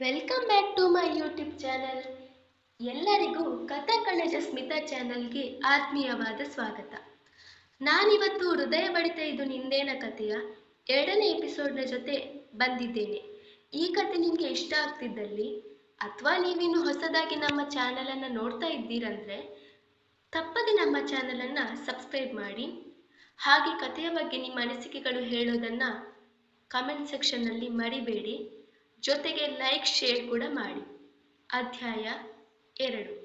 Welcome back to my YouTube channel. ಎಲ್ಲರಿಗೂ ಕಥಾ ಕಣಜ ಸ್ಮಿತಾ ಚಾನಲ್ಗೆ ಆತ್ಮೀಯವಾದ ಸ್ವಾಗತ. ನಾನಿವತ್ತು ಹೃದಯ ಬಡಿತ ಇದು ನಿಂದೇನ ಕಥೆಯ 2ನೇ ಎಪಿಸೋಡ್ನ ಜೊತೆ ಬಂದಿದ್ದೇನೆ. ಈ ಕಥೆ ನಿಮಗೆ ಇಷ್ಟ ಆಗ್ತಿದ್ದಲ್ಲಿ ಅಥವಾ ನೀವಿನ್ನು ಹೊಸದಾಗಿ ನಮ್ಮ ಚಾನಲನ್ನು ನೋಡ್ತಾ ಇದ್ದೀರಂದ್ರೆ ತಪ್ಪದೆ ನಮ್ಮ ಚಾನಲನ್ನು ಸಬ್ಸ್ಕ್ರೈಬ್ ಮಾಡಿ. ಹಾಗೆ ಕಥೆಯ ಬಗ್ಗೆ ನಿಮ್ಮ ಅನಿಸಿಕೆಗಳು ಹೇಳೋದನ್ನು ಕಮೆಂಟ್ ಸೆಕ್ಷನ್ನಲ್ಲಿ ಮರಿಬೇಡಿ. ಜೊತೆಗೆ ಲೈಕ್ ಶೇರ್ ಕೂಡ ಮಾಡಿ. ಅಧ್ಯಾಯ 2.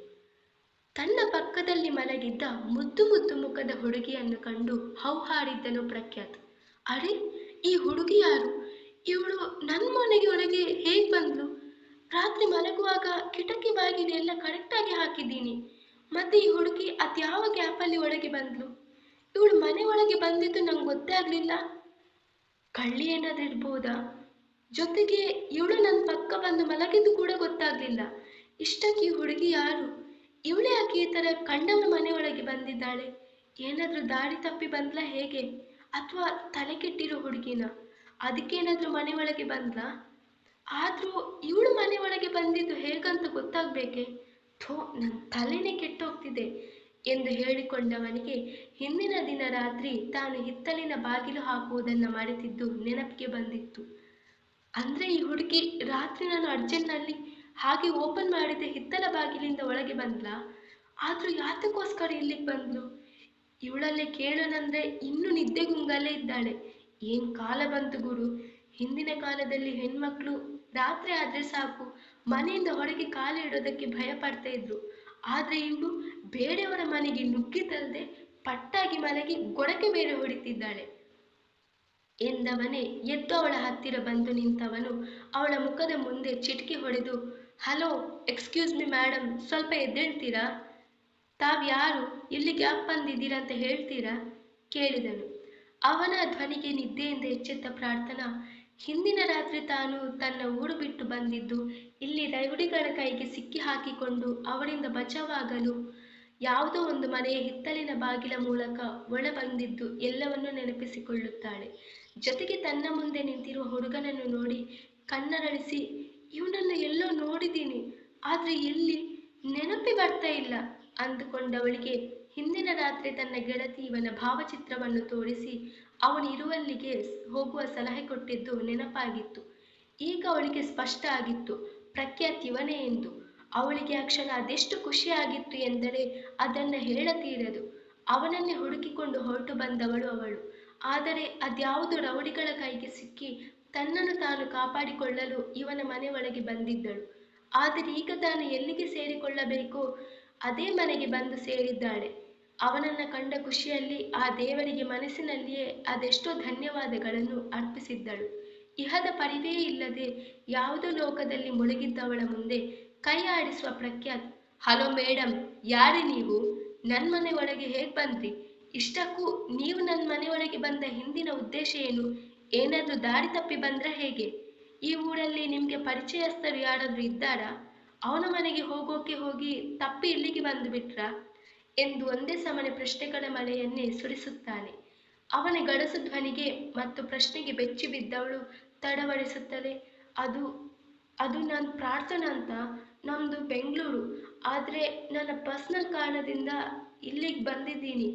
ತನ್ನ ಪಕ್ಕದಲ್ಲಿ ಮಲಗಿದ್ದ ಮುದ್ದು ಮುದ್ದು ಮುಖದ ಹುಡುಗಿಯನ್ನು ಕಂಡು ಹೌಹಾರಿದ್ದನು ಪ್ರಖ್ಯಾತ್. ಅರೆ, ಈ ಹುಡುಗಿ ಯಾರು? ಇವಳು ನನ್ನ ಮನೆಗೆ ಒಳಗೆ ಹೇಗೆ ಬಂದ್ಲು? ರಾತ್ರಿ ಮಲಗುವಾಗ ಕಿಟಕಿ ಬಾಗಿಲು ಎಲ್ಲ ಕರೆಕ್ಟಾಗಿ ಹಾಕಿದ್ದೀನಿ. ಮತ್ತೆ ಈ ಹುಡುಗಿ ಅದ್ಯಾವ ಗ್ಯಾಪಲ್ಲಿ ಒಳಗೆ ಬಂದ್ಲು? ಇವಳು ಮನೆ ಒಳಗೆ ಬಂದಿದ್ದು ನಂಗೆ ಗೊತ್ತೇ ಆಗಲಿಲ್ಲ. ಕಳ್ಳಿ ಏನಾದ್ರೂ ಇರ್ಬೋದಾ? ಜೊತೆಗೆ ಇವಳು ನನ್ನ ಪಕ್ಕ ಬಂದು ಮಲಗಿದ್ದು ಕೂಡ ಗೊತ್ತಾಗ್ಲಿಲ್ಲ. ಇಷ್ಟಕ್ಕೆ ಈ ಹುಡುಗಿ ಯಾರು? ಇವಳೇ ಯಾಕೆ ಈ ಥರ ಕಂಡವನ ಮನೆಯೊಳಗೆ ಬಂದಿದ್ದಾಳೆ? ಏನಾದರೂ ದಾರಿ ತಪ್ಪಿ ಬಂದ್ಲಾ ಹೇಗೆ? ಅಥವಾ ತಲೆ ಕೆಟ್ಟಿರೋ ಹುಡುಗಿನ? ಅದಕ್ಕೇನಾದ್ರೂ ಮನೆಯೊಳಗೆ ಬಂದ್ಲಾ? ಆದರೂ ಇವಳು ಮನೆಯೊಳಗೆ ಬಂದಿದ್ದು ಹೇಗಂತ ಗೊತ್ತಾಗ್ಬೇಕೆ? ಥೋ, ನನ್ನ ತಲೆನೇ ಕೆಟ್ಟೋಗ್ತಿದೆ ಎಂದು ಹೇಳಿಕೊಂಡವನಿಗೆ ಹಿಂದಿನ ದಿನ ರಾತ್ರಿ ತಾನು ಹಿತ್ತಲಿನ ಬಾಗಿಲು ಹಾಕುವುದನ್ನು ಮರೆತಿದ್ದು ನೆನಪಿಗೆ ಬಂದಿತ್ತು. ಅಂದ್ರೆ ಈ ಹುಡುಗಿ ರಾತ್ರಿ ನಾನು ಅರ್ಜೆಂಟ್ನಲ್ಲಿ ಹಾಗೆ ಓಪನ್ ಮಾಡಿದ ಹಿತ್ತಲ ಬಾಗಿಲಿಂದ ಒಳಗೆ ಬಂದ್ಲಾ? ಆದ್ರೂ ಯಾತಕ್ಕೋಸ್ಕರ ಇಲ್ಲಿಗೆ ಬಂದ್ಲು? ಇವಳಲ್ಲೇ ಕೇಳೋಣಂದ್ರೆ ಇನ್ನೂ ನಿದ್ದೆಗುಂಗಲ್ಲೇ ಇದ್ದಾಳೆ. ಏನ್ ಕಾಲ ಬಂತು ಗುರು! ಹಿಂದಿನ ಕಾಲದಲ್ಲಿ ಹೆಣ್ಮಕ್ಳು ರಾತ್ರಿ ಆದ್ರೆ ಸಾಕು ಮನೆಯಿಂದ ಹೊರಗೆ ಕಾಲು ಇಡೋದಕ್ಕೆ ಭಯ ಪಡ್ತಾ ಇದ್ರು. ಆದ್ರೆ ಇವಳು ಬೇರೆಯವರ ಮನೆಗೆ ನುಗ್ಗಿದ್ದಲ್ಲದೆ ಪಟ್ಟಾಗಿ ಮಲಗಿ ಗೊಡಕೆ ಬೇರೆ ಹೊಡಿತಿದ್ದಾಳೆ ಎಂದವನೇ ಎದ್ದು ಅವಳ ಹತ್ತಿರ ಬಂದು ನಿಂತವನು ಅವಳ ಮುಖದ ಮುಂದೆ ಚಿಟಿಕೆ ಹೊಡೆದು, ಹಲೋ, ಎಕ್ಸ್ಕ್ಯೂಸ್ ಮಿ ಮೇಡಮ್, ಸ್ವಲ್ಪ ಎದ್ದೇಳ್ತೀರಾ? ತಾವ್ಯಾರು, ಇಲ್ಲಿಗೆ ಯಾಕೆ ಬಂದಿದ್ದೀರಾ ಅಂತ ಹೇಳ್ತೀರಾ? ಕೇಳಿದನು. ಅವನ ಧ್ವನಿಗೆ ನಿದ್ದೆಯಿಂದ ಎಚ್ಚೆತ್ತ ಪ್ರಾರ್ಥನಾ ಹಿಂದಿನ ರಾತ್ರಿ ತಾನು ತನ್ನ ಊರು ಬಿಟ್ಟು ಬಂದಿದ್ದು ಇಲ್ಲಿ ರೌಡಿಗಳ ಕೈಗೆ ಸಿಕ್ಕಿ ಹಾಕಿಕೊಂಡು ಅವರಿಂದ ಬಚಾವಾಗಲು ಯಾವುದೋ ಒಂದು ಮನೆಯ ಹಿತ್ತಲಿನ ಬಾಗಿಲ ಮೂಲಕ ಒಳ ಬಂದಿದ್ದು ಎಲ್ಲವನ್ನೂ ನೆನಪಿಸಿಕೊಳ್ಳುತ್ತಾಳೆ. ಜೊತೆಗೆ ತನ್ನ ಮುಂದೆ ನಿಂತಿರುವ ಹುಡುಗನನ್ನು ನೋಡಿ ಕಣ್ಣರಳಿಸಿ, ಇವನನ್ನು ಎಲ್ಲೋ ನೋಡಿದ್ದೀನಿ, ಆದ್ರೆ ಎಲ್ಲಿ ನೆನಪಿ ಬರ್ತಾ ಇಲ್ಲ ಅಂದುಕೊಂಡವಳಿಗೆ ಹಿಂದಿನ ರಾತ್ರಿ ತನ್ನ ಗೆಳತಿ ಇವನ ಭಾವಚಿತ್ರವನ್ನು ತೋರಿಸಿ ಅವನು ಇರುವಲ್ಲಿಗೆ ಹೋಗುವ ಸಲಹೆ ಕೊಟ್ಟಿದ್ದು ನೆನಪಾಗಿತ್ತು. ಈಗ ಅವಳಿಗೆ ಸ್ಪಷ್ಟ ಆಗಿತ್ತು ಪ್ರಖ್ಯಾತ್ ಇವನೇ ಎಂದು. ಅವಳಿಗೆ ಆ ಕ್ಷಣ ಅದೆಷ್ಟು ಖುಷಿಯಾಗಿತ್ತು ಎಂದರೆ ಅದನ್ನು ಹೇಳತೀರದು. ಅವನನ್ನೇ ಹುಡುಕಿಕೊಂಡು ಹೊರಟು ಬಂದವಳು ಅವಳು. ಆದರೆ ಅದ್ಯಾವುದು ರೌಡಿಗಳ ಕೈಗೆ ಸಿಕ್ಕಿ ತನ್ನನ್ನು ತಾನು ಕಾಪಾಡಿಕೊಳ್ಳಲು ಇವನ ಮನೆ ಒಳಗೆ ಬಂದಿದ್ದಳು. ಆದರೆ ಈಗ ತಾನು ಎಲ್ಲಿಗೆ ಸೇರಿಕೊಳ್ಳಬೇಕೋ ಅದೇ ಮನೆಗೆ ಬಂದು ಸೇರಿದ್ದಾಳೆ. ಅವನನ್ನು ಕಂಡ ಖುಷಿಯಲ್ಲಿ ಆ ದೇವರಿಗೆ ಮನಸ್ಸಿನಲ್ಲಿಯೇ ಅದೆಷ್ಟೋ ಧನ್ಯವಾದಗಳನ್ನು ಅರ್ಪಿಸಿದ್ದಳು. ಇಹದ ಪರಿವೇ ಇಲ್ಲದೆ ಯಾವುದೋ ಲೋಕದಲ್ಲಿ ಮುಳುಗಿದ್ದವಳ ಮುಂದೆ ಕೈ ಆಡಿಸುವ ಪ್ರಖ್ಯಾತ್, ಹಲೋ ಮೇಡಮ್, ಯಾರೇ ನೀವು? ನನ್ನ ಮನೆ ಒಳಗೆ ಹೇಗೆ ಬಂದ್ರಿ? ಇಷ್ಟಕ್ಕೂ ನೀವು ನನ್ನ ಮನೆಯೊಳಗೆ ಬಂದ ಹಿಂದಿನ ಉದ್ದೇಶ ಏನು? ಏನಾದರೂ ದಾರಿ ತಪ್ಪಿ ಬಂದ್ರ ಹೇಗೆ? ಈ ಊರಲ್ಲಿ ನಿಮಗೆ ಪರಿಚಯಸ್ಥರು ಯಾರಾದರೂ ಇದ್ದಾರಾ? ಅವನ ಮನೆಗೆ ಹೋಗೋಕೆ ಹೋಗಿ ತಪ್ಪಿ ಇಲ್ಲಿಗೆ ಬಂದು ಬಿಟ್ರಾ ಎಂದು ಒಂದೇ ಸಮನೆ ಪ್ರಶ್ನೆಗಳ ಮಳೆಯನ್ನೇ ಸುರಿಸುತ್ತಾನೆ. ಅವನ ಗಡಸು ಧ್ವನಿಗೆ ಮತ್ತು ಪ್ರಶ್ನೆಗೆ ಬೆಚ್ಚಿ ಬಿದ್ದವಳು ತಡವಡಿಸುತ್ತದೆ, ಅದು ಅದು ನಾನು ಪ್ರಾರ್ಥನಾ ಅಂತ, ನಮ್ಮದು ಬೆಂಗಳೂರು, ಆದರೆ ನನ್ನ ಪರ್ಸ್ನಲ್ ಕಾರಣದಿಂದ ಇಲ್ಲಿಗೆ ಬಂದಿದ್ದೀನಿ.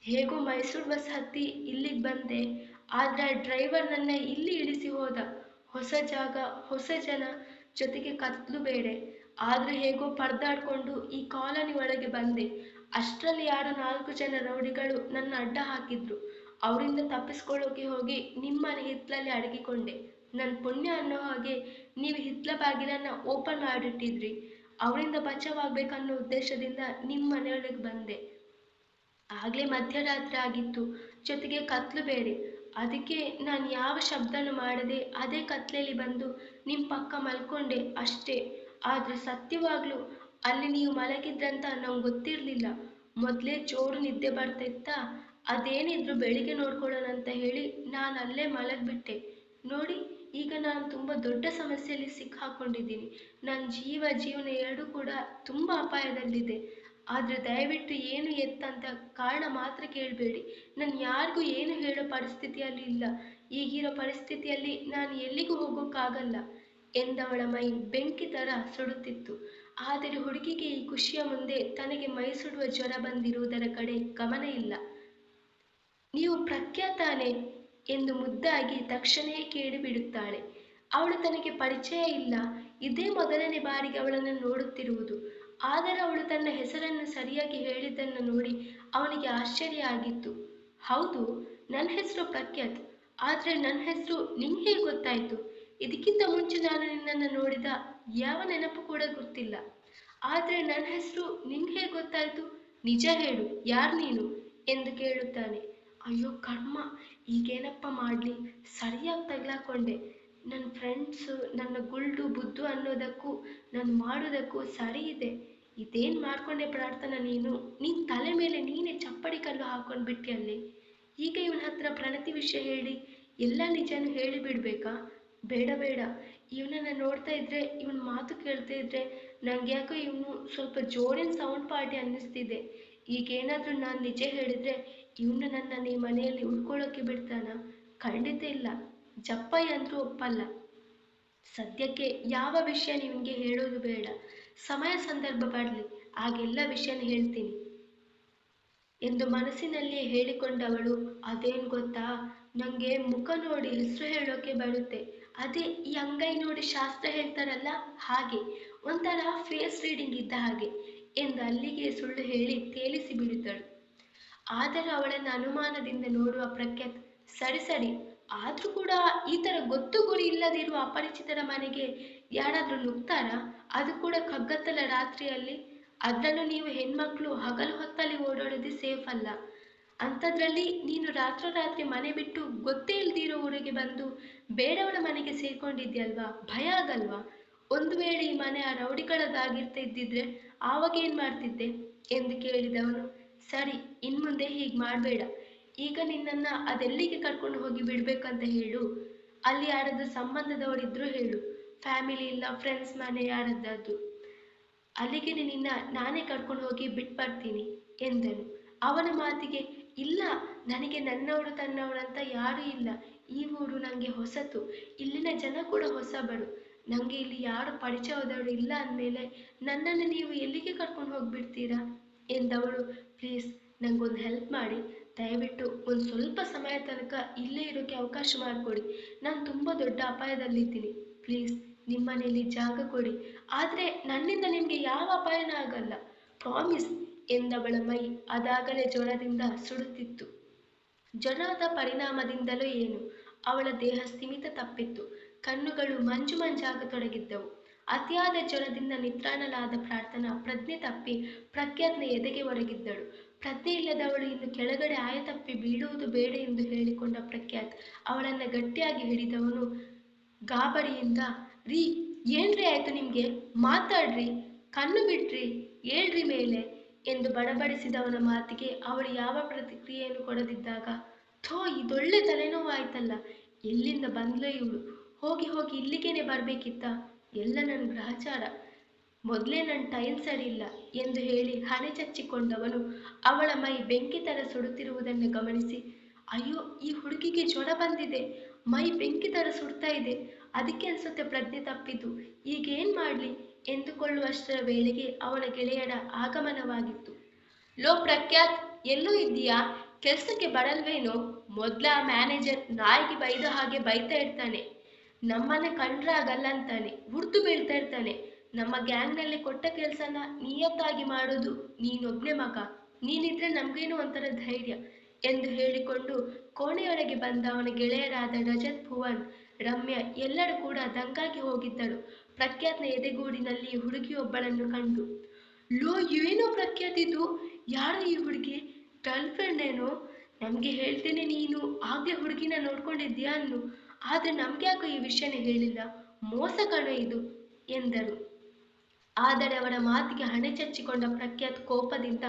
ಹೇಗೋ ಮೈಸೂರು ಬಸ್ ಹತ್ತಿ ಇಲ್ಲಿಗೆ ಬಂದೆ. ಆದರೆ ಆ ಡ್ರೈವರ್ ನನ್ನ ಇಲ್ಲಿ ಇಳಿಸಿ ಹೋದ. ಹೊಸ ಜಾಗ, ಹೊಸ ಜನ, ಜೊತೆಗೆ ಕತ್ಲು ಬೇರೆ. ಆದರೂ ಹೇಗೋ ಪರದಾಡ್ಕೊಂಡು ಈ ಕಾಲನಿ ಒಳಗೆ ಬಂದೆ. ಅಷ್ಟರಲ್ಲಿ ಯಾರೋ 4 ಜನ ರೌಡಿಗಳು ನನ್ನ ಅಡ್ಡ ಹಾಕಿದ್ರು. ಅವರಿಂದ ತಪ್ಪಿಸ್ಕೊಳ್ಳೋಕೆ ಹೋಗಿ ನಿಮ್ಮನೆ ಹಿತ್ತಲಲ್ಲಿ ಅಡಗಿಕೊಂಡೆ. ನನ್ನ ಪುಣ್ಯ ಅನ್ನೋ ಹಾಗೆ ನೀವು ಹಿತ್ತಲ ಬಾಗಿಲನ್ನು ಓಪನ್ ಮಾಡಿಟ್ಟಿದ್ರಿ. ಅವರಿಂದ ಬಚಾವಾಗಬೇಕನ್ನೋ ಉದ್ದೇಶದಿಂದ ನಿಮ್ಮ ಮನೆಯೊಳಗೆ ಬಂದೆ. ಆಗಲೇ ಮಧ್ಯರಾತ್ರಿ ಆಗಿತ್ತು, ಜೊತೆಗೆ ಕತ್ಲು ಬೇರೆ. ಅದಕ್ಕೆ ನಾನು ಯಾವ ಶಬ್ದನೂ ಮಾಡದೆ ಅದೇ ಕತ್ಲೆಯಲ್ಲಿ ಬಂದು ನಿಮ್ಮ ಪಕ್ಕ ಮಲ್ಕೊಂಡೆ ಅಷ್ಟೇ. ಆದರೆ ಸತ್ಯವಾಗ್ಲೂ ಅಲ್ಲಿ ನೀವು ಮಲಗಿದ್ರಂತ ನಂಗೆ ಗೊತ್ತಿರಲಿಲ್ಲ. ಮೊದಲೇ ಜೋರು ನಿದ್ದೆ ಬರ್ತಿತ್ತಾ, ಅದೇನಿದ್ರು ಬೆಳಿಗ್ಗೆ ನೋಡ್ಕೊಳ್ಳೋಣ ಅಂತ ಹೇಳಿ ನಾನು ಅಲ್ಲೇ ಮಲಗಿಬಿಟ್ಟೆ. ನೋಡಿ, ಈಗ ನಾನು ತುಂಬ ದೊಡ್ಡ ಸಮಸ್ಯೆಯಲ್ಲಿ ಸಿಕ್ಕಾಕೊಂಡಿದ್ದೀನಿ. ನನ್ನ ಜೀವನ ಎರಡೂ ಕೂಡ ತುಂಬ ಅಪಾಯದಲ್ಲಿದೆ. ಆದರೆ ದಯವಿಟ್ಟು ಏನು ಎತ್ತಂತ ಕಾರಣ ಮಾತ್ರ ಕೇಳಬೇಡಿ. ನಾನು ಯಾರಿಗೂ ಏನು ಹೇಳೋ ಪರಿಸ್ಥಿತಿಯಲ್ಲಿ ಇಲ್ಲ. ಈಗಿರೋ ಪರಿಸ್ಥಿತಿಯಲ್ಲಿ ನಾನು ಎಲ್ಲಿಗೂ ಹೋಗೋಕ್ಕಾಗಲ್ಲ ಎಂದವಳ ಮೈ ಬೆಂಕಿ ತರ ಸುಡುತ್ತಿತ್ತು. ಆದರೆ ಹುಡುಗಿಗೆ ಈ ಖುಷಿಯ ಮುಂದೆ ತನಗೆ ಮೈ ಸುಡುವ ಜ್ವರ ಬಂದಿರುವುದರ ಕಡೆ ಗಮನ ಇಲ್ಲ. ನೀವು ಪ್ರಖ್ಯಾತಾನೆ ಎಂದು ಮುದ್ದಾಗಿ ತಕ್ಷಣವೇ ಕೇಳಿಬಿಡುತ್ತಾಳೆ. ಅವಳು ತನಗೆ ಪರಿಚಯ ಇಲ್ಲ, ಇದೇ ಮೊದಲನೇ ಬಾರಿಗೆ ಅವಳನ್ನು ನೋಡುತ್ತಿರುವುದು. ಆದರೆ ಅವಳು ತನ್ನ ಹೆಸರನ್ನು ಸರಿಯಾಗಿ ಹೇಳಿದ್ದನ್ನು ನೋಡಿ ಅವನಿಗೆ ಆಶ್ಚರ್ಯ ಆಗಿತ್ತು. ಹೌದು, ನನ್ನ ಹೆಸರು ಪ್ರಖ್ಯಾತ್. ಆದರೆ ನನ್ನ ಹೆಸರು ನಿಂಗೆ ಹೇಗೆ ಗೊತ್ತಾಯ್ತು? ಇದಕ್ಕಿಂತ ಮುಂಚೆ ನಾನು ನಿನ್ನನ್ನು ನೋಡಿದ ಯಾವ ನೆನಪು ಕೂಡ ಗೊತ್ತಿಲ್ಲ. ಆದರೆ ನನ್ನ ಹೆಸರು ನಿಂಗೆ ಹೇಗೆ ಗೊತ್ತಾಯ್ತು? ನಿಜ ಹೇಳು, ಯಾರು ನೀನು ಎಂದು ಕೇಳುತ್ತಾನೆ. ಅಯ್ಯೋ ಕರ್ಮ, ಈಗೇನಪ್ಪ ಮಾಡಲಿ? ಸರಿಯಾಗಿ ತಗ್ಲಾಕೊಂಡೆ. ನನ್ನ ಫ್ರೆಂಡ್ಸು ನನ್ನ ಗುಲ್ಡು ಬುದ್ದು ಅನ್ನೋದಕ್ಕೂ ನಾನು ಮಾಡೋದಕ್ಕೂ ಸರಿ ಇದೆ. ಇದೇನು ಮಾಡ್ಕೊಂಡೆ ಪ್ರಾರ್ಥನಾ? ನೀನು ತಲೆ ಮೇಲೆ ನೀನೇ ಚಪ್ಪಡಿ ಕಲ್ಲು ಹಾಕೊಂಡು ಬಿಟ್ಟಿಯಲ್ಲಿ. ಈಗ ಇವನ ಹತ್ರ ಪ್ರಣತಿ ವಿಷಯ ಹೇಳಿ ಎಲ್ಲ ನಿಜನೂ ಹೇಳಿ ಬಿಡ್ಬೇಕಾ? ಬೇಡ ಬೇಡ. ಇವನನ್ನು ನೋಡ್ತಾ ಇದ್ರೆ, ಇವನ ಮಾತು ಕೇಳ್ತಾ ಇದ್ರೆ ನಂಗೆ ಯಾಕೋ ಇವನು ಸ್ವಲ್ಪ ಜೋರಿನ ಸೌಂಡ್ ಪಾರ್ಟಿ ಅನ್ನಿಸ್ತಿದೆ. ಈಗೇನಾದ್ರೂ ನಾನು ನಿಜ ಹೇಳಿದ್ರೆ ಇವನು ನನ್ನನ್ನು ಈ ಮನೆಯಲ್ಲಿ ಉಳ್ಕೊಳ್ಳೋಕೆ ಬಿಡ್ತಾನ? ಖಂಡಿತ ಇಲ್ಲ. ಜಪ್ಪಯ್ಯ ಅಂದ್ರೂ ಒಪ್ಪಲ್ಲ. ಸದ್ಯಕ್ಕೆ ಯಾವ ವಿಷಯ ನಿಮಗೆ ಹೇಳೋದು ಬೇಡ. ಸಮಯ ಸಂದರ್ಭ ಬರಲಿ, ಆಗೆಲ್ಲ ವಿಷಯನ ಹೇಳ್ತೀನಿ ಎಂದು ಮನಸ್ಸಿನಲ್ಲಿಯೇ ಹೇಳಿಕೊಂಡವಳು, ಅದೇನು ಗೊತ್ತಾ, ನನಗೆ ಮುಖ ನೋಡಿ ಹೆಸರು ಹೇಳೋಕೆ ಬರುತ್ತೆ. ಅದೇ ಈ ಅಂಗೈ ನೋಡಿ ಶಾಸ್ತ್ರ ಹೇಳ್ತಾರಲ್ಲ, ಹಾಗೆ ಒಂಥರ ಫೇಸ್ ರೀಡಿಂಗ್ ಇದ್ದ ಹಾಗೆ ಎಂದು ಅಲ್ಲಿಗೆ ಸುಳ್ಳು ಹೇಳಿ ತೇಲಿಸಿ ಬಿಡುತ್ತಳು. ಆದರೆ ಅವಳನ್ನು ಅನುಮಾನದಿಂದ ನೋಡುವ ಪ್ರಖ್ಯಾತ್, ಸರಿ ಸರಿ, ಆದ್ರೂ ಕೂಡ ಈ ತರ ಗೊತ್ತು ಗುರಿ ಇಲ್ಲದಿರುವ ಅಪರಿಚಿತರ ಮನೆಗೆ ಯಾರಾದ್ರೂ ನುಗ್ತಾರಾ? ಅದು ಕೂಡ ಕಗ್ಗತ್ತಲ ರಾತ್ರಿಯಲ್ಲಿ. ಅದರಲ್ಲೂ ನೀವು ಹೆಣ್ಮಕ್ಳು ಹಗಲು ಹೊತ್ತಲ್ಲಿ ಓಡಾಡೋದೇ ಸೇಫ್ ಅಲ್ಲ. ಅಂಥದ್ರಲ್ಲಿ ನೀನು ರಾತ್ರೋರಾತ್ರಿ ಮನೆ ಬಿಟ್ಟು ಗೊತ್ತೇ ಇಲ್ದಿರೋ ಊರಿಗೆ ಬಂದು ಬೇಡವಳ ಮನೆಗೆ ಸೇರ್ಕೊಂಡಿದ್ಯಲ್ವಾ, ಭಯ ಆಗಲ್ವಾ? ಒಂದು ವೇಳೆ ಈ ಮನೆ ಆ ರೌಡಿಗಳದಾಗಿರ್ತಾ ಇದ್ದಿದ್ರೆ ಆವಾಗ ಏನ್ ಮಾಡ್ತಿದ್ದೆ ಎಂದು ಕೇಳಿದವನು, ಸರಿ, ಇನ್ಮುಂದೆ ಹೀಗೆ ಮಾಡಬೇಡ. ಈಗ ನಿನ್ನನ್ನು ಅದೆಲ್ಲಿಗೆ ಕರ್ಕೊಂಡು ಹೋಗಿ ಬಿಡ್ಬೇಕಂತ ಹೇಳು. ಅಲ್ಲಿ ಯಾರಾದ್ರೂ ಸಂಬಂಧದವರಿದ್ರು ಹೇಳು, ಫ್ಯಾಮಿಲಿ ಇಲ್ಲ ಫ್ರೆಂಡ್ಸ್ ಮನೆ ಯಾರದ್ದಾದ್ರು. ಅಲ್ಲಿಗೆ ನಿನ್ನ ನಾನೇ ಕರ್ಕೊಂಡು ಹೋಗಿ ಬಿಟ್ಬರ್ತೀನಿ ಎಂದನು. ಅವನ ಮಾತಿಗೆ, ಇಲ್ಲ, ನನಗೆ ನನ್ನವಳು ತನ್ನವಳಂತ ಯಾರೂ ಇಲ್ಲ. ಈ ಊರು ನನಗೆ ಹೊಸತು, ಇಲ್ಲಿನ ಜನ ಕೂಡ ಹೊಸಬರು. ನನಗೆ ಇಲ್ಲಿ ಯಾರು ಪರಿಚಯದವರು ಇಲ್ಲ ಅಂದಮೇಲೆ ನನ್ನನ್ನು ನೀವು ಎಲ್ಲಿಗೆ ಕರ್ಕೊಂಡು ಹೋಗ್ಬಿಡ್ತೀರಾ ಎಂದವಳು. ಪ್ಲೀಸ್, ನಂಗೊಂದು ಹೆಲ್ಪ್ ಮಾಡಿ. ದಯವಿಟ್ಟು ಒಂದು ಸ್ವಲ್ಪ ಸಮಯ ತನಕ ಇಲ್ಲೇ ಇರೋಕ್ಕೆ ಅವಕಾಶ ಮಾಡಿಕೊಡಿ. ನಾನು ತುಂಬ ದೊಡ್ಡ ಅಪಾಯದಲ್ಲಿದ್ದೀನಿ. ಪ್ಲೀಸ್, ನಿಮ್ಮನೇಲಿ ಜಾಗ ಕೊಡಿ. ಆದರೆ ನನ್ನಿಂದ ನಿಮಗೆ ಯಾವ ಅಪಾಯನೂ ಆಗಲ್ಲ, ಪ್ರಾಮಿಸ್ ಎಂದವಳ ಮೈ ಅದಾಗಲೇ ಜ್ವರದಿಂದ ಸುಡುತ್ತಿತ್ತು. ಜ್ವರದ ಪರಿಣಾಮದಿಂದಲೋ ಏನು, ಅವಳ ದೇಹ ಸ್ಥಿಮಿತ ತಪ್ಪಿತ್ತು. ಕಣ್ಣುಗಳು ಮಂಜು ಮಂಜಾಗತೊಡಗಿದ್ದವು. ಅತಿಯಾದ ಜ್ವರದಿಂದ ನಿತ್ರಾಣಲಾದ ಪ್ರಾರ್ಥನಾ ಪ್ರಜ್ಞೆ ತಪ್ಪಿ ಪ್ರಖ್ಯಾತ್ನ ಎದೆಗೆ ಒರಗಿದ್ದಳು. ಪ್ರಜ್ಞೆ ಇಲ್ಲದವಳು ಇನ್ನು ಕೆಳಗಡೆ ಆಯತಪ್ಪಿ ಬೀಳುವುದು ಬೇಡ ಎಂದು ಹೇಳಿಕೊಂಡ ಪ್ರಖ್ಯಾತ್ ಅವಳನ್ನು ಗಟ್ಟಿಯಾಗಿ ಹಿಡಿದವನು ಗಾಬರಿಯಿಂದ, ರೀ, ಏನ್ರಿ ಆಯ್ತು ನಿಮ್ಗೆ? ಮಾತಾಡ್ರಿ, ಕಣ್ಣು ಬಿಡ್ರಿ, ಹೇಳ್ರಿ ಮೇಲೆ ಎಂದು ಬಡಬಡಿಸಿದವನ ಮಾತಿಗೆ ಅವಳು ಯಾವ ಪ್ರತಿಕ್ರಿಯೆಯನ್ನು ಕೊಡದಿದ್ದಾಗ, ಥೋ, ಇದೊಳ್ಳೆ ತಲೆನೋವು ಆಯ್ತಲ್ಲ. ಎಲ್ಲಿಂದ ಬಂದ್ಲೋ ಇವಳು? ಹೋಗಿ ಹೋಗಿ ಇಲ್ಲಿಗೇನೆ ಬರ್ಬೇಕಿತ್ತ? ಎಲ್ಲ ನನ್ನ ಗ್ರಹಚಾರ. ಮೊದಲೇ ನನ್ನ ಟೈಮ್ ಸರಿ ಇಲ್ಲ ಎಂದು ಹೇಳಿ ಹಣೆ ಚಚ್ಚಿಕೊಂಡವನು ಅವಳ ಮೈ ಬೆಂಕಿ ತರ ಸುಡುತ್ತಿರುವುದನ್ನು ಗಮನಿಸಿ, ಅಯ್ಯೋ, ಈ ಹುಡುಗಿಗೆ ಜ್ವರ ಬಂದಿದೆ, ಮೈ ಬೆಂಕಿ ತರ ಸುಡ್ತಾ ಇದೆ, ಅದಕ್ಕೆ ಅನ್ಸುತ್ತೆ ಪ್ರಜ್ಞೆ ತಪ್ಪಿತು, ಈಗೇನ್ ಮಾಡ್ಲಿ ಎಂದುಕೊಳ್ಳುವಷ್ಟರ ವೇಳೆಗೆ ಅವನ ಗೆಳೆಯರ ಆಗಮನವಾಗಿತ್ತು. ಲೋ ಪ್ರಖ್ಯಾತ್, ಎಲ್ಲೂ ಇದ್ದೀಯಾ? ಕೆಲ್ಸಕ್ಕೆ ಬರಲ್ವೇನೋ? ಮೊದ್ಲ ಮ್ಯಾನೇಜರ್ ನಾಯಿಗೆ ಬೈದ ಹಾಗೆ ಬೈತಾ ಇರ್ತಾನೆ. ನಮ್ಮನ್ನ ಕಂಡ್ರಾಗಲ್ಲ ಅಂತಾನೆ ಹುರ್ದು ಬೀಳ್ತಾ ಇರ್ತಾನೆ. ನಮ್ಮ ಗ್ಯಾಂಗ್ನಲ್ಲಿ ಕೊಟ್ಟ ಕೆಲಸನ ನಿಯತ್ತಾಗಿ ಮಾಡೋದು ನೀನೊಬ್ನೇ ಮಗ. ನೀನಿದ್ರೆ ನಮ್ಗೇನೋ ಒಂಥರ ಧೈರ್ಯ ಎಂದು ಹೇಳಿಕೊಂಡು ಕೋಣೆಯೊಳಗೆ ಬಂದ ಅವನ ಗೆಳೆಯರಾದ ರಜತ್, ಭುವನ್, ರಮ್ಯಾ ಎಲ್ಲರೂ ಕೂಡ ದಂಗಾಗಿ ಹೋಗಿದ್ದರು ಪ್ರಖ್ಯಾತ್ನ ಎದೆಗೂಡಿನಲ್ಲಿ ಹುಡುಗಿಯೊಬ್ಬಳನ್ನು ಕಂಡು. ಲೋ, ಏನೋ ಪ್ರಖ್ಯಾತ್ ಇದು? ಯಾರು ಈ ಹುಡುಗಿ? ಗರ್ಲ್ ಫ್ರೆಂಡ್ ಏನೋ? ನಮ್ಗೆ ಹೇಳ್ತೇನೆ ನೀನು ಆಗ್ಲೇ ಹುಡುಗಿನ ನೋಡ್ಕೊಂಡಿದ್ಯಾ ಅನ್ನು. ಆದ್ರೆ ನಮ್ಗೆ ಯಾಕೋ ಈ ವಿಷಯನ ಹೇಳಿಲ್ಲ? ಮೋಸ ಕಣೋ ಇದು ಎಂದರು. ಆದರೆ ಅವರ ಮಾತಿಗೆ ಹಣೆ ಚಚ್ಚಿಕೊಂಡ ಪ್ರಖ್ಯಾತ್ ಕೋಪದಿಂದ,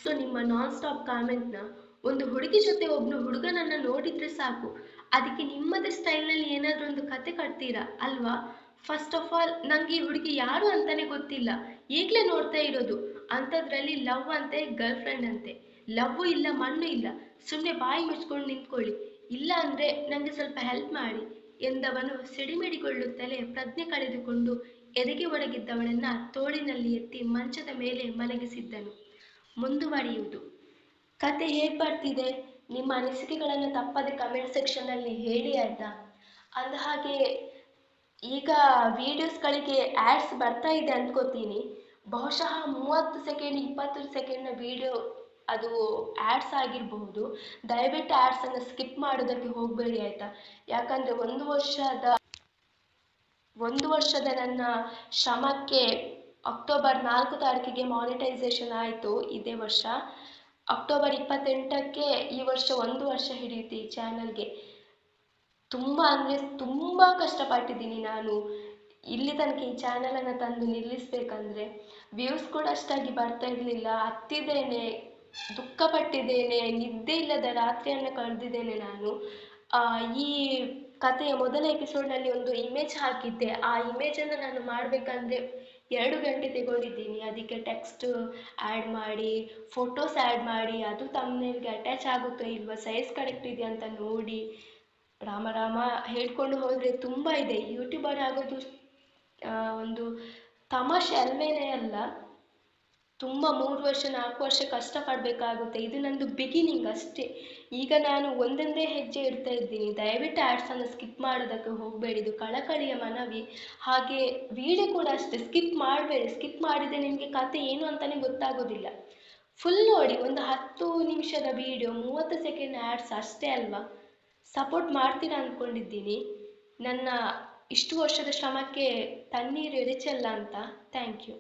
ಸೊ ನಿಮ್ಮ ನಾನ್ ಸ್ಟಾಪ್ ಕಾಮೆಂಟ್ನ, ಒಂದು ಹುಡುಗಿ ಜೊತೆ ಒಬ್ನು ಹುಡುಗನನ್ನ ನೋಡಿದ್ರೆ ಸಾಕು, ಅದಕ್ಕೆ ನಿಮ್ಮದೇ ಸ್ಟೈಲ್ನಲ್ಲಿ ಏನಾದ್ರೂ ಒಂದು ಕತೆ ಕಟ್ತೀರಾ ಅಲ್ವಾ? ಫಸ್ಟ್ ಆಫ್ ಆಲ್ ನಂಗೆ ಈ ಹುಡುಗಿ ಯಾರು ಅಂತಾನೆ ಗೊತ್ತಿಲ್ಲ, ಈಗಲೇ ನೋಡ್ತಾ ಇರೋದು. ಅಂಥದ್ರಲ್ಲಿ ಲವ್ ಅಂತೆ, ಗರ್ಲ್ ಫ್ರೆಂಡ್ ಅಂತೆ. ಲವ್ವು ಇಲ್ಲ, ಮಣ್ಣು ಇಲ್ಲ. ಸುಮ್ಮನೆ ಬಾಯಿ ಮುಚ್ಕೊಂಡು ನಿಂತ್ಕೊಳ್ಳಿ, ಇಲ್ಲ ಅಂದ್ರೆ ನನಗೆ ಸ್ವಲ್ಪ ಹೆಲ್ಪ್ ಮಾಡಿ ಎಂದವನು ಸಿಡಿಮಿಡಿಗೊಳ್ಳುತ್ತಲೇ ಪ್ರಜ್ಞೆ ಕಳೆದುಕೊಂಡು ಎದೆಗೆ ಒಣಗಿದ್ದವಳನ್ನ ತೋಳಿನಲ್ಲಿ ಎತ್ತಿ ಮಂಚದ ಮೇಲೆ ಮಲಗಿಸಿದ್ದನು. ಮುಂದುವರಿಯುವುದು. ಕತೆ ಹೇಗೆ ಬರ್ತಿದೆ? ನಿಮ್ಮ ಅನಿಸಿಕೆಗಳನ್ನು ತಪ್ಪದೆ ಕಮೆಂಟ್ ಸೆಕ್ಷನ್ನಲ್ಲಿ ಹೇಳಿ ಆಯ್ತಾ? ಅಂದ ಹಾಗೆ ಈಗ ವಿಡಿಯೋಸ್ಗಳಿಗೆ ಆ್ಯಡ್ಸ್ ಬರ್ತಾ ಇದೆ ಅಂದ್ಕೋತೀನಿ. ಬಹುಶಃ 30 ಸೆಕೆಂಡ್ 20 ಸೆಕೆಂಡ್ನ ವಿಡಿಯೋ ಅದು ಆ್ಯಡ್ಸ್ ಆಗಿರಬಹುದು. ದಯವಿಟ್ಟು ಆ್ಯಡ್ಸನ್ನು ಸ್ಕಿಪ್ ಮಾಡೋದಕ್ಕೆ ಹೋಗಬೇಡಿ ಆಯಿತಾ? ಯಾಕಂದರೆ ಒಂದು ವರ್ಷದ ನನ್ನ ಶ್ರಮಕ್ಕೆ ಅಕ್ಟೋಬರ್ 4 ತಾರೀಕಿಗೆ ಮಾನಿಟೈಸೇಷನ್ ಆಯಿತು. ಇದೇ ವರ್ಷ ಅಕ್ಟೋಬರ್ 28ಕ್ಕೆ ಈ ವರ್ಷ 1 ವರ್ಷ ಹಿಡಿಯುತ್ತೆ ಈ ಚಾನಲ್ಗೆ. ತುಂಬ ಅಂದರೆ ತುಂಬ ಕಷ್ಟಪಟ್ಟಿದ್ದೀನಿ ನಾನು ಇಲ್ಲಿ ತನಕ ಈ ಚಾನಲನ್ನು ತಂದು ನಿಲ್ಲಿಸ್ಬೇಕಂದ್ರೆ. ವ್ಯೂಸ್ ಕೂಡ ಅಷ್ಟಾಗಿ ಬರ್ತಾ ಇರಲಿಲ್ಲ. ಹತ್ತಿದ್ದೇನೆ, ದುಃಖಪಟ್ಟಿದ್ದೇನೆ, ನಿದ್ದೆ ಇಲ್ಲದ ರಾತ್ರಿಯನ್ನು ಕಳೆದಿದ್ದೇನೆ ನಾನು. ಈ ಕಥೆಯ ಮೊದಲ ಎಪಿಸೋಡ್ನಲ್ಲಿ ಒಂದು ಇಮೇಜ್ ಹಾಕಿದ್ದೆ. ಆ ಇಮೇಜನ್ನು ನಾನು ಮಾಡಬೇಕಂದ್ರೆ 2 ಗಂಟೆ ತಗೊಂಡಿದ್ದೀನಿ. ಅದಕ್ಕೆ ಟೆಕ್ಸ್ಟ್ ಆ್ಯಡ್ ಮಾಡಿ, ಫೋಟೋಸ್ ಆ್ಯಡ್ ಮಾಡಿ, ಅದು ತಮ್ಮನೇಲ್ಗೆ ಅಟ್ಯಾಚ್ ಆಗುತ್ತೋ ಇಲ್ವಾ, ಸೈಜ್ ಕರೆಕ್ಟ್ ಇದೆಯಾ ಅಂತ ನೋಡಿ, ರಾಮ ರಾಮ ಹೇಳ್ಕೊಂಡು ಹೋದರೆ ತುಂಬ ಇದೆ. ಯೂಟ್ಯೂಬರ್ ಆಗೋದು ಒಂದು ತಮಾಷೆ ಅಲ್ವೇನೇ ಅಲ್ಲ. ತುಂಬ 3 ವರ್ಷ 4 ವರ್ಷ ಕಷ್ಟಪಡಬೇಕಾಗುತ್ತೆ. ಇದು ನಂದು ಬಿಗಿನಿಂಗ್ ಅಷ್ಟೇ. ಈಗ ನಾನು ಒಂದೊಂದೇ ಹೆಜ್ಜೆ ಇಡ್ತಾ ಇದ್ದೀನಿ. ದಯವಿಟ್ಟು ಆ್ಯಡ್ಸನ್ನು ಸ್ಕಿಪ್ ಮಾಡೋದಕ್ಕೆ ಹೋಗಬೇಡಿ, ಇದು ಕಳಕಳಿಯ ಮನವಿ. ಹಾಗೆ ವಿಡಿಯೋ ಕೂಡ ಅಷ್ಟೇ, ಸ್ಕಿಪ್ ಮಾಡಬೇಡಿ. ಸ್ಕಿಪ್ ಮಾಡಿದರೆ ನಿಮಗೆ ಕತೆ ಏನು ಅಂತಲೇ ಗೊತ್ತಾಗೋದಿಲ್ಲ. ಫುಲ್ ನೋಡಿ. ಒಂದು 10 ನಿಮಿಷದ ವಿಡಿಯೋ, 30 ಸೆಕೆಂಡ್ ಆ್ಯಡ್ಸ್ ಅಷ್ಟೇ ಅಲ್ವಾ? ಸಪೋರ್ಟ್ ಮಾಡ್ತೀರಾ ಅಂದ್ಕೊಂಡಿದ್ದೀನಿ. ನನ್ನ ಇಷ್ಟು ವರ್ಷದ ಶ್ರಮಕ್ಕೆ ತಣ್ಣೀರು ಎರಚಲ್ಲ ಅಂತ. Thank you.